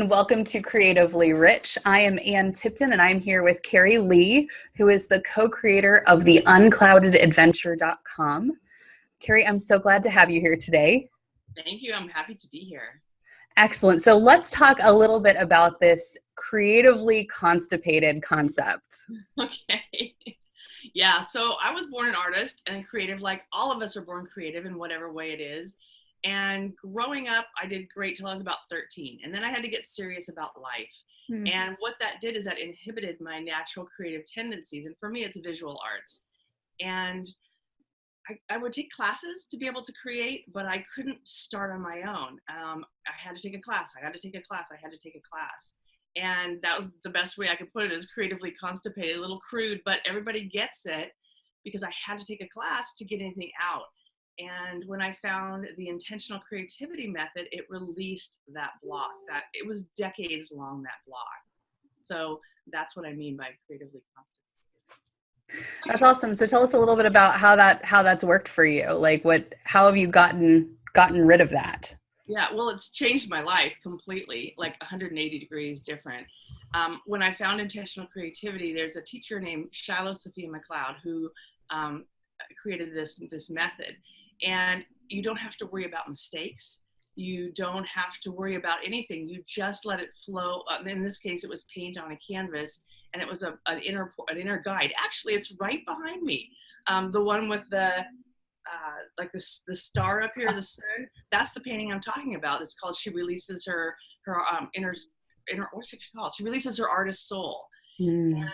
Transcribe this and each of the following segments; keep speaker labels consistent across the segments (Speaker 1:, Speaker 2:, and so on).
Speaker 1: and welcome to Creatively Rich. I am Ann Tipton, and I'm here with Kerry Lee, who is the co-creator of the uncloudedadventure.com. Kerry, I'm so glad to have you here today.
Speaker 2: Thank you. I'm happy to be here.
Speaker 1: Excellent. So let's talk a little bit about this creatively constipated concept.
Speaker 2: Okay. Yeah. So I was born an artist and creative, like all of us are born creative in whatever way it is. And growing up, I did great till I was about 13. And then I had to get serious about life. And what that did is that inhibited my natural creative tendencies. And for me, it's visual arts. And I would take classes to be able to create, but I couldn't start on my own. I had to take a class. I had to take a class. I had to take a class. And that was the best way I could put it, is creatively constipated, a little crude, but everybody gets it because I had to take a class to get anything out. And when I found the intentional creativity method, it released that block. That it was decades long, that block. So that's what I mean by creatively constipated.
Speaker 1: That's awesome. So tell us a little bit about how that's worked for you. Like how have you gotten rid of that?
Speaker 2: Yeah, well, it's changed my life completely, like 180 degrees different. When I found intentional creativity, there's a teacher named Shiloh Sophia McLeod who created this method. And you don't have to worry about mistakes. You don't have to worry about anything. You just let it flow. In this case, it was paint on a canvas, and it was an inner guide. Actually, it's right behind me. The one with the star up here, the sun. That's the painting I'm talking about. It's called "She Releases Her Inner what's she called? She Releases Her Artist Soul." And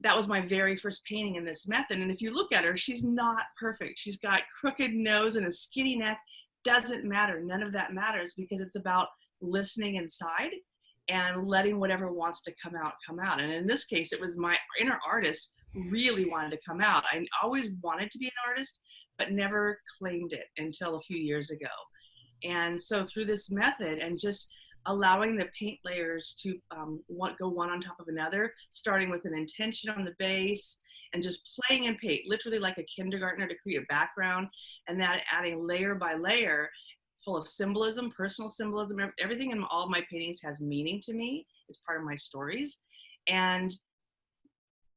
Speaker 2: that was my very first painting in this method. And if you look at her, she's not perfect. She's got crooked nose and a skinny neck. Doesn't matter. None of that matters, because it's about listening inside and letting whatever wants to come out. And in this case, it was my inner artist really wanted to come out. I always wanted to be an artist, but never claimed it until a few years ago. And so through this method and just allowing the paint layers to go one on top of another, starting with an intention on the base and just playing in paint, literally like a kindergartner to create a background, and then adding layer by layer full of symbolism, personal symbolism. Everything in all my paintings has meaning to me. It's part of my stories. And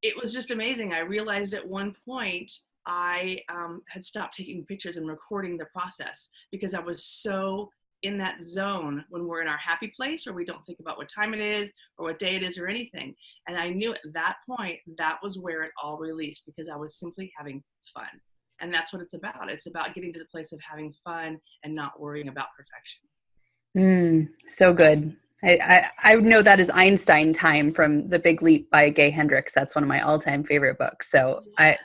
Speaker 2: it was just amazing. I realized at one point I had stopped taking pictures and recording the process because I was so in that zone when we're in our happy place where we don't think about what time it is or what day it is or anything. And I knew at that point, that was where it all released, because I was simply having fun. And that's what it's about. It's about getting to the place of having fun and not worrying about perfection.
Speaker 1: So good. I know that is Einstein time from The Big Leap by Gay Hendricks. That's one of my all-time favorite books. So yeah.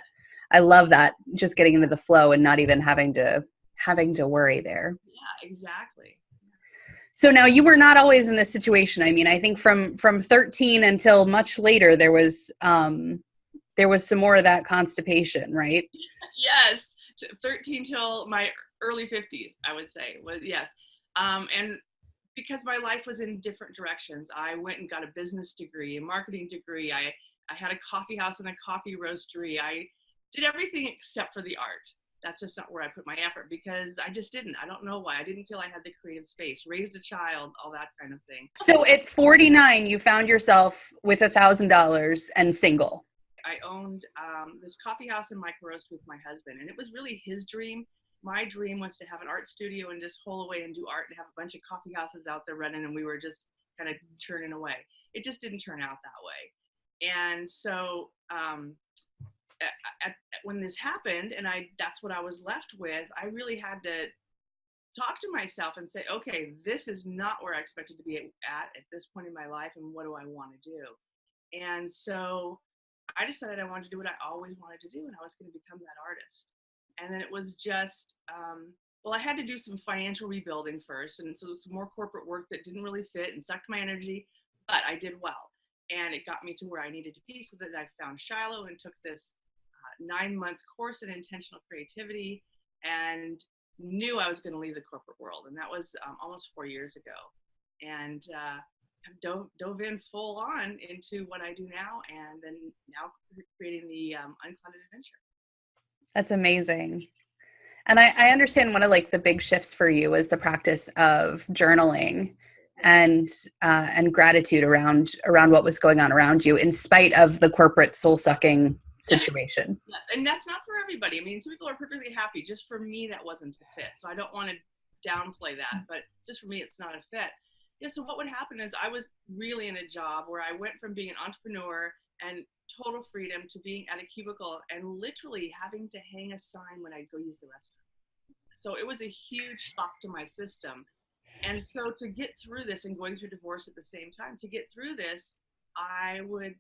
Speaker 1: I love that, just getting into the flow and not even having to worry there.
Speaker 2: Yeah, exactly.
Speaker 1: So now you were not always in this situation. I mean, I think from 13 until much later, there was some more of that constipation, right?
Speaker 2: Yes, 13 till my early 50s, I would say. Yes. And because my life was in different directions, I went and got a business degree, a marketing degree. I had a coffee house and a coffee roastery. I did everything except for the art. That's just not where I put my effort, because I just didn't. I don't know why. I didn't feel I had the creative space. Raised a child, all that kind of thing.
Speaker 1: So at 49, you found yourself with $1,000 and single.
Speaker 2: I owned this coffee house and micro roast with my husband, and it was really his dream. My dream was to have an art studio and just hole away and do art and have a bunch of coffee houses out there running, and we were just kind of churning away. It just didn't turn out that way. And so when this happened, and that's what I was left with, I really had to talk to myself and say, okay, this is not where I expected to be at this point in my life, and what do I want to do? And so I decided I wanted to do what I always wanted to do, and I was going to become that artist. And then it was just, I had to do some financial rebuilding first, and so some more corporate work that didn't really fit and sucked my energy, but I did well. And it got me to where I needed to be, so that I found Shiloh and took this 9-month course in intentional creativity and knew I was going to leave the corporate world. And that was almost 4 years ago. And dove in full on into what I do now, and then now creating the Unclouded Adventure.
Speaker 1: That's amazing. And I understand one of like the big shifts for you was the practice of journaling. and gratitude around what was going on around you, in spite of the corporate soul sucking situation.
Speaker 2: Yes. And that's not for everybody. I mean, some people are perfectly happy. Just for me, that wasn't a fit. So I don't want to downplay that, but just for me, it's not a fit. Yeah. So what would happen is I was really in a job where I went from being an entrepreneur and total freedom to being at a cubicle and literally having to hang a sign when I go use the restroom. So it was a huge shock to my system. And so to get through this, and going through divorce at the same time, to get through this, I would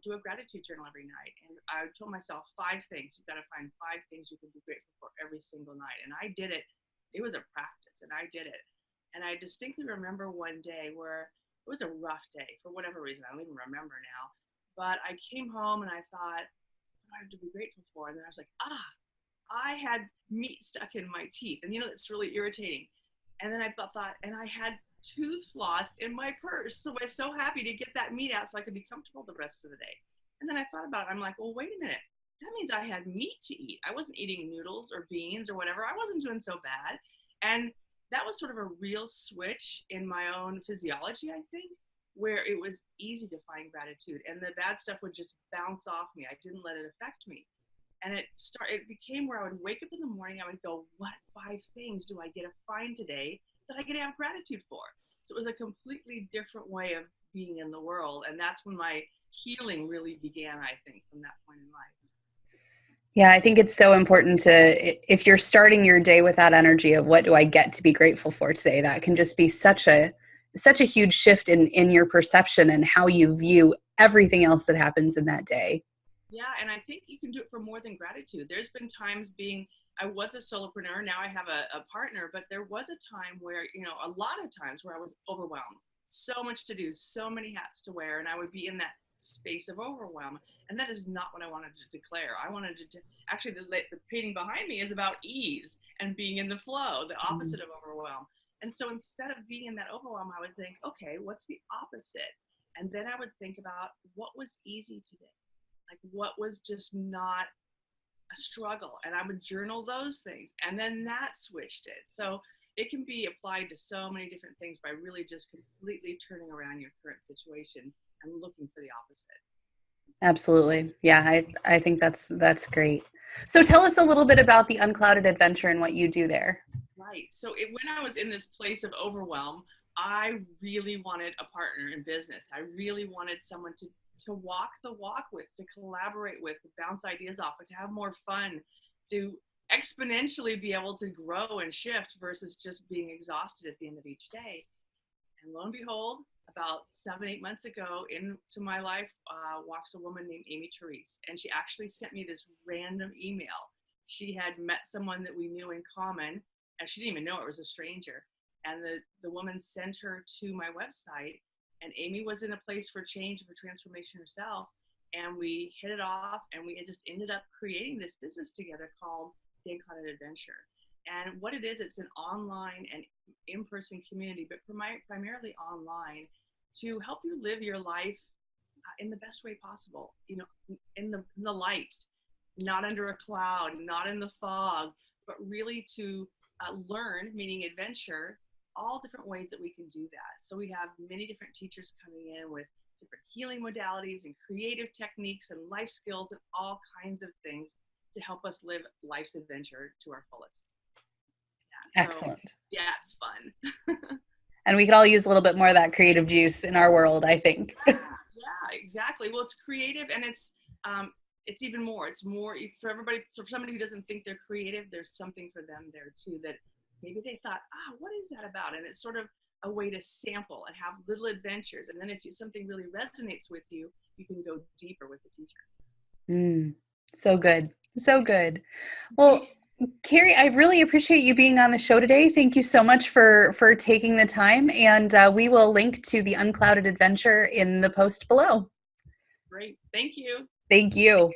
Speaker 2: do a gratitude journal every night. And I told myself 5 things. You've got to find 5 things you can be grateful for every single night. And I did it. It was a practice, and I did it. And I distinctly remember one day where it was a rough day for whatever reason. I don't even remember now. But I came home and I thought, what do I have to be grateful for? And then I was like, I had meat stuck in my teeth. And it's really irritating. And then I thought, and I had tooth floss in my purse. So I was so happy to get that meat out so I could be comfortable the rest of the day. And then I thought about it. I'm like, well, wait a minute. That means I had meat to eat. I wasn't eating noodles or beans or whatever. I wasn't doing so bad. And that was sort of a real switch in my own physiology, I think, where it was easy to find gratitude. And the bad stuff would just bounce off me. I didn't let it affect me. And it became where I would wake up in the morning, I would go, what 5 things do I get to find today that I get to have gratitude for? So it was a completely different way of being in the world. And that's when my healing really began, I think, from that point in life.
Speaker 1: Yeah, I think it's so important if you're starting your day with that energy of what do I get to be grateful for today, that can just be such a huge shift in your perception and how you view everything else that happens in that day.
Speaker 2: Yeah, and I think you can do it for more than gratitude. There's been times I was a solopreneur, now I have a partner, but there was a time where, a lot of times where I was overwhelmed. So much to do, so many hats to wear, and I would be in that space of overwhelm. And that is not what I wanted to declare. I wanted to actually, the painting behind me is about ease and being in the flow, the opposite of overwhelm. And so instead of being in that overwhelm, I would think, okay, what's the opposite? And then I would think about what was easy today. Like what was just not a struggle, and I would journal those things, and then that switched it. So it can be applied to so many different things by really just completely turning around your current situation and looking for the opposite.
Speaker 1: Absolutely. Yeah, I think that's great. So tell us a little bit about the Unclouded Adventure and what you do there.
Speaker 2: Right. So when I was in this place of overwhelm, I really wanted a partner in business. I really wanted someone to walk the walk with, to collaborate with, to bounce ideas off, to have more fun, to exponentially be able to grow and shift versus just being exhausted at the end of each day. And lo and behold, about 7-8 months ago into my life walks a woman named Amy Therese. And she actually sent me this random email. She had met someone that we knew in common, and she didn't even know it was a stranger. And the woman sent her to my website. And Amy was in a place for change, for transformation herself. And we hit it off, and we just ended up creating this business together called the Unclouded Adventure. And what it is, it's an online and in-person community, but primarily online, to help you live your life in the best way possible, in the light, not under a cloud, not in the fog, but really to learn, meaning adventure, all different ways that we can do that. So we have many different teachers coming in with different healing modalities and creative techniques and life skills and all kinds of things to help us live life's adventure to our fullest. Yeah,
Speaker 1: excellent.
Speaker 2: So, yeah, it's fun.
Speaker 1: And we could all use a little bit more of that creative juice in our world, I think.
Speaker 2: Yeah, exactly. Well, it's creative, and it's even more. It's more for everybody. For somebody who doesn't think they're creative, there's something for them there too, that maybe they thought, what is that about? And it's sort of a way to sample and have little adventures. And then if something really resonates with you, you can go deeper with the teacher.
Speaker 1: So good. So good. Well, Kerry, I really appreciate you being on the show today. Thank you so much for taking the time. And we will link to the Unclouded Adventure in the post below.
Speaker 2: Great. Thank you.
Speaker 1: Thank you.